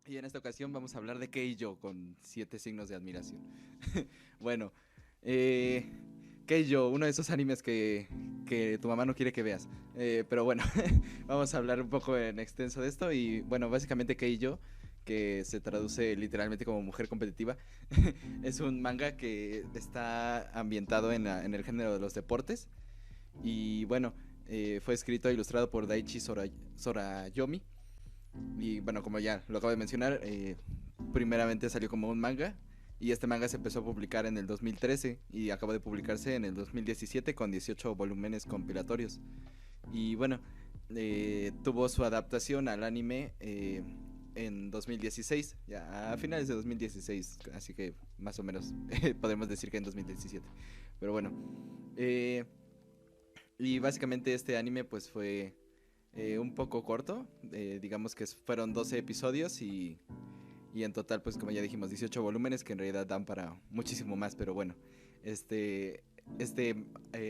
Y en esta ocasión vamos a hablar de Keijo con 7 signos de admiración. Bueno, eh, Keijo, uno de esos animes que tu mamá no quiere que veas. Pero bueno, vamos a hablar un poco en extenso de esto. Y bueno, básicamente Keijo, que se traduce literalmente como mujer competitiva, es un manga que está ambientado en el género de los deportes. Y bueno, fue escrito e ilustrado por Daichi Sorayomi. Y bueno, como ya lo acabo de mencionar, primeramente salió como un manga. Y este manga se empezó a publicar en el 2013 y acabó de publicarse en el 2017 con 18 volúmenes compilatorios. Y bueno, tuvo su adaptación al anime en 2016, ya a finales de 2016, así que más o menos podemos decir que en 2017. Pero bueno, eh, y básicamente este anime pues fue un poco corto, digamos que fueron 12 episodios y en total pues como ya dijimos 18 volúmenes que en realidad dan para muchísimo más, pero bueno, este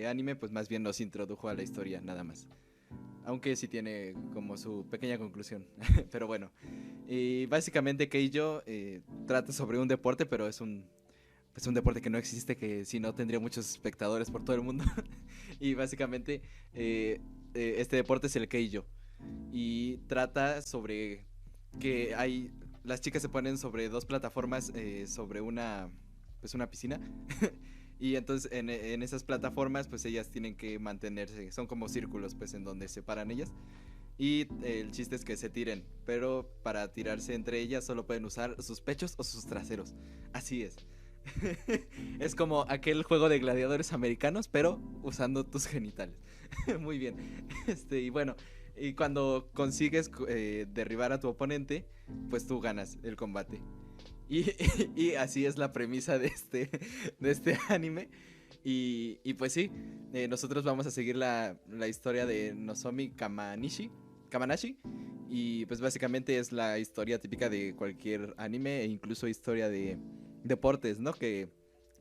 anime pues más bien nos introdujo a la historia nada más. Aunque sí tiene como su pequeña conclusión. Pero bueno. Y básicamente Keijo trata sobre un deporte, pero es un deporte que no existe, que si no tendría muchos espectadores por todo el mundo. Y básicamente este deporte es el Keijo. Y trata sobre que hay... Las chicas se ponen sobre dos plataformas sobre una piscina. Y entonces en esas plataformas pues ellas tienen que mantenerse, son como círculos pues en donde se paran ellas. Y el chiste es que se tiren, pero para tirarse entre ellas solo pueden usar sus pechos o sus traseros. Así es. Es como aquel juego de gladiadores americanos, pero usando tus genitales. Muy bien. Y bueno, y cuando consigues derribar a tu oponente, pues tú ganas el combate. Y, y así es la premisa de este anime. Y pues sí, nosotros vamos a seguir la historia de Nozomi Kamanashi. Y pues básicamente es la historia típica de cualquier anime e incluso historia de deportes, ¿no? Que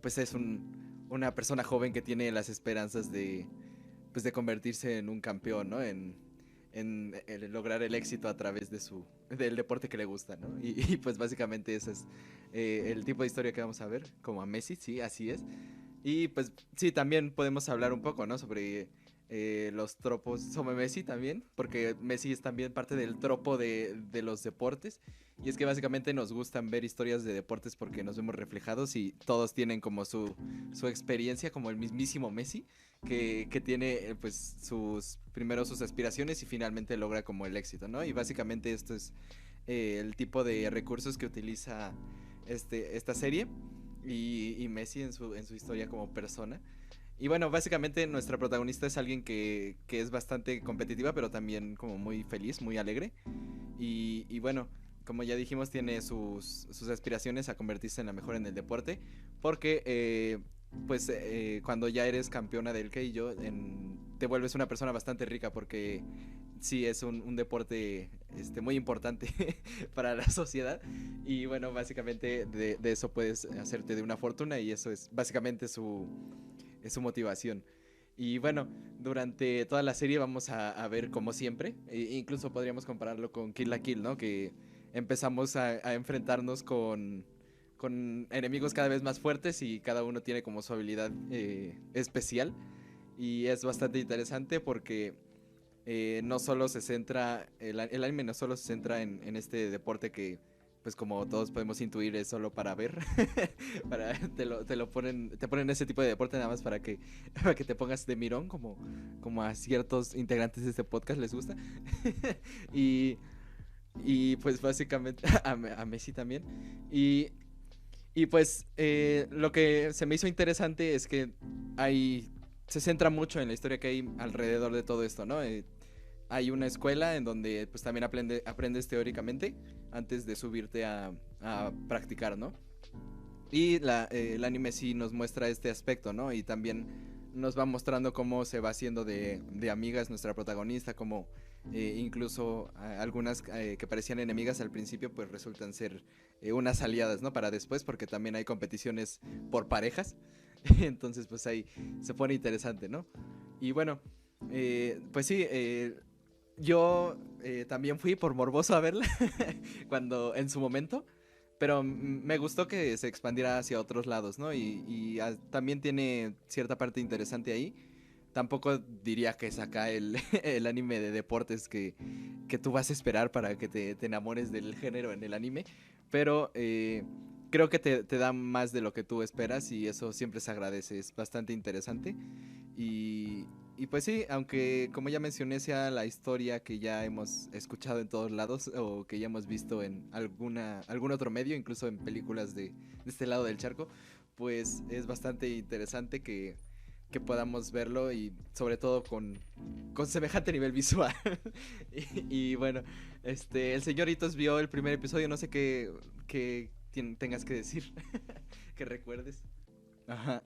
pues es una persona joven que tiene las esperanzas de convertirse en un campeón, ¿no? En lograr el éxito a través del deporte que le gusta, ¿no? Y pues básicamente ese es el tipo de historia que vamos a ver, como a Messi, sí, así es. Y pues sí, también podemos hablar un poco, ¿no? Sobre los tropos sobre Messi también, porque Messi es también parte del tropo de los deportes. Y es que básicamente nos gustan ver historias de deportes porque nos vemos reflejados y todos tienen como su experiencia, como el mismísimo Messi, que tiene pues primero sus aspiraciones y finalmente logra como el éxito, ¿no? Y básicamente esto es el tipo de recursos que utiliza esta serie y Messi en su historia como persona. Y bueno, básicamente nuestra protagonista es alguien que es bastante competitiva, pero también como muy feliz, muy alegre. Y bueno, como ya dijimos, tiene sus aspiraciones a convertirse en la mejor en el deporte, porque pues cuando ya eres campeona del Keijo, te vuelves una persona bastante rica, porque sí es un deporte muy importante para la sociedad. Y bueno, básicamente de eso puedes hacerte de una fortuna y eso es básicamente su motivación. Y bueno, durante toda la serie vamos a ver como siempre, incluso podríamos compararlo con Kill la Kill, ¿no? Que empezamos a enfrentarnos con enemigos cada vez más fuertes y cada uno tiene como su habilidad especial. Y es bastante interesante porque no solo se centra, el anime no solo se centra en este deporte que, pues como todos podemos intuir, es solo para ver. Te ponen ese tipo de deporte nada más para que te pongas de mirón, como a ciertos integrantes de este podcast les gusta. y, y pues básicamente a Messi también. Y, y pues lo que se me hizo interesante es que se centra mucho en la historia que hay alrededor de todo esto, ¿no? Hay una escuela en donde pues también aprendes teóricamente antes de subirte a practicar, ¿no? Y el anime sí nos muestra este aspecto, ¿no? Y también nos va mostrando cómo se va haciendo de amigas nuestra protagonista, como incluso algunas que parecían enemigas al principio, pues resultan ser unas aliadas, ¿no? Para después, porque también hay competiciones por parejas. Entonces, pues ahí se pone interesante, ¿no? Y bueno, pues sí, Yo también fui por morboso a verla cuando en su momento, pero me gustó que se expandiera hacia otros lados, ¿no? También tiene cierta parte interesante ahí. Tampoco diría que es acá el anime de deportes que tú vas a esperar para que te enamores del género en el anime, pero creo que te da más de lo que tú esperas y eso siempre se agradece, es bastante interesante. Y pues sí, aunque como ya mencioné sea la historia que ya hemos escuchado en todos lados o que ya hemos visto en algún otro medio, incluso en películas de este lado del charco, pues es bastante interesante que podamos verlo y sobre todo con semejante nivel visual. Y bueno, el señoritos vio el primer episodio, no sé qué tengas que decir, que recuerdes. Ajá.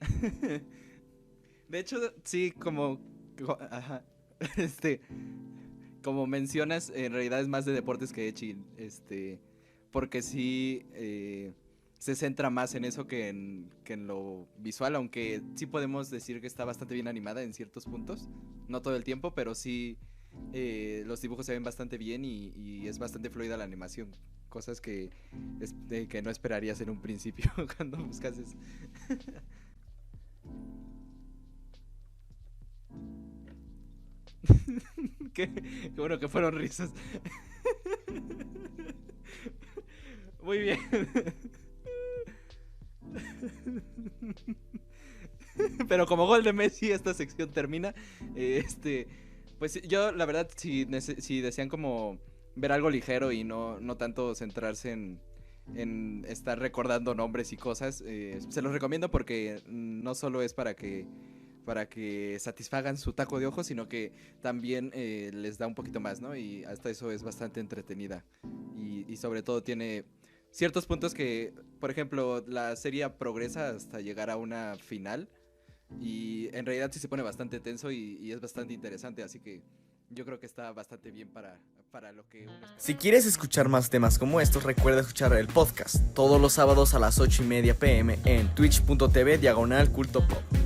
De hecho, sí, ajá. Este, como mencionas, en realidad es más de deportes que Echi, porque sí se centra más en eso que en lo visual, aunque sí podemos decir que está bastante bien animada en ciertos puntos, no todo el tiempo, pero sí los dibujos se ven bastante bien y es bastante fluida la animación, cosas que no esperarías en un principio cuando buscas eso. Qué bueno que fueron risas. Muy bien. Pero como gol de Messi, esta sección termina. Pues yo, la verdad, si desean como ver algo ligero y no tanto centrarse en estar recordando nombres y cosas, se los recomiendo porque no solo es para que satisfagan su taco de ojos, sino que también les da un poquito más, ¿no? Y hasta eso es bastante entretenida. Y sobre todo tiene ciertos puntos que, por ejemplo, la serie progresa hasta llegar a una final. Y en realidad sí se pone bastante tenso y es bastante interesante, así que yo creo que está bastante bien para lo que uno espera. Si quieres escuchar más temas como estos, recuerda escuchar el podcast todos los sábados a las 8:30 p.m. en twitch.tv/cultopop.